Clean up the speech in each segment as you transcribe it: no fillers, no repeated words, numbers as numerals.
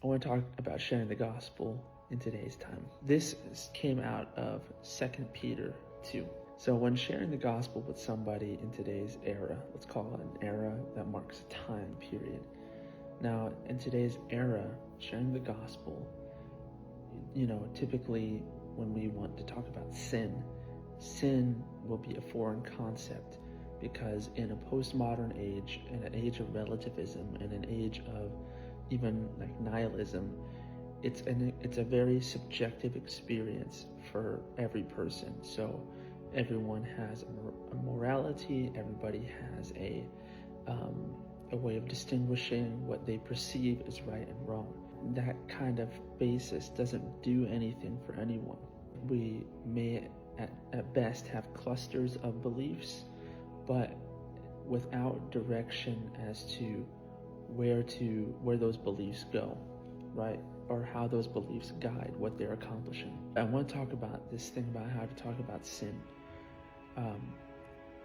I want to talk about sharing the gospel in today's time. This came out of 2 Peter 2. So when sharing the gospel with somebody in today's era, let's call it an era that marks a time period. Now, in today's era, sharing the gospel, typically when we want to talk about sin will be a foreign concept, because in a postmodern age, in an age of relativism, in an age of even like nihilism, it's a very subjective experience for every person. So everyone has a morality, everybody has a way of distinguishing what they perceive as right and wrong. That kind of basis doesn't do anything for anyone. We may at best have clusters of beliefs, but without direction as to where those beliefs go, right? Or how those beliefs guide what they're accomplishing. I want to talk about this thing about how to talk about sin.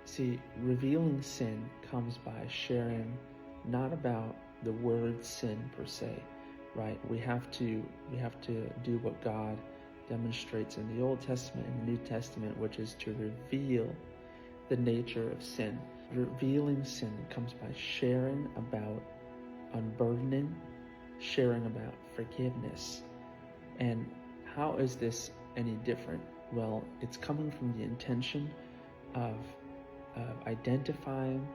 See, revealing sin comes by sharing not about the word sin per se, right? We have to do what God demonstrates in the Old Testament and the New Testament, which is to reveal the nature of sin. Revealing sin comes by sharing about unburdening, sharing about forgiveness. And how is this any different? Well, it's coming from the intention of identifying,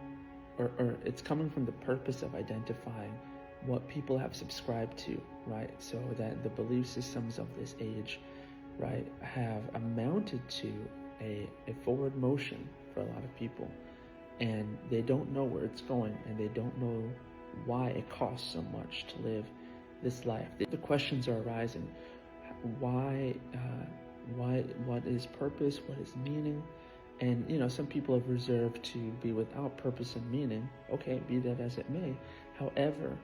or it's coming from the purpose of identifying what people have subscribed to, right? So that the belief systems of this age, right, have amounted to a forward motion for a lot of people, and they don't know where it's going, and they don't know why it costs so much to live this life. The questions are arising: why? What is purpose? What is meaning? And some people have reserved to be without purpose and meaning. Okay, be that as it may. However,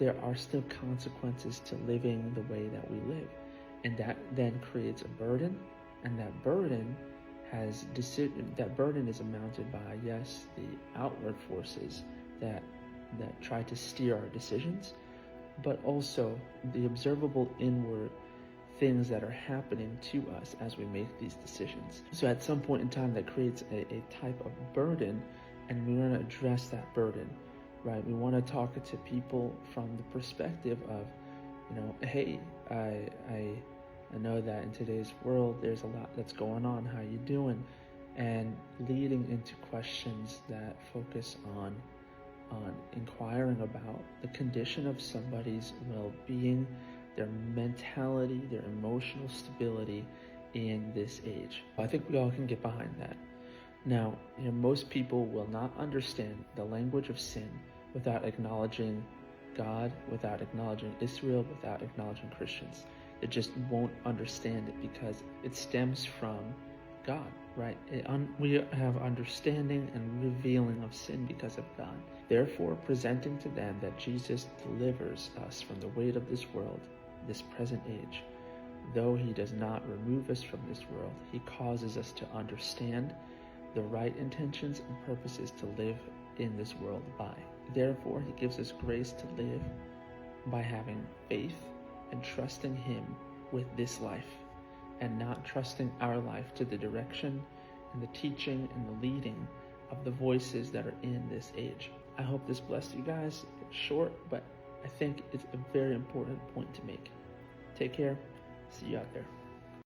there are still consequences to living the way that we live, and that then creates a burden, and that burden is amounted by, yes, the outward forces that try to steer our decisions, but also the observable inward things that are happening to us as we make these decisions. So at some point in time, that creates a type of burden, and we want to address that burden, right? We want to talk to people from the perspective of, hey, I know that in today's world there's a lot that's going on. How you doing? And leading into questions that focus on inquiring about the condition of somebody's well-being, their mentality, their emotional stability in this age. I think we all can get behind that. Now, most people will not understand the language of sin without acknowledging God, without acknowledging Israel, without acknowledging Christians. They just won't understand it because it stems from God, right? We have understanding and revealing of sin because of God. Therefore, presenting to them that Jesus delivers us from the weight of this world, this present age. Though he does not remove us from this world, he causes us to understand the right intentions and purposes to live in this world by. Therefore, he gives us grace to live by having faith and trusting him with this life, and not trusting our life to the direction and the teaching and the leading of the voices that are in this age. I hope this blessed you guys. It's short, but I think it's a very important point to make. Take care. See you out there.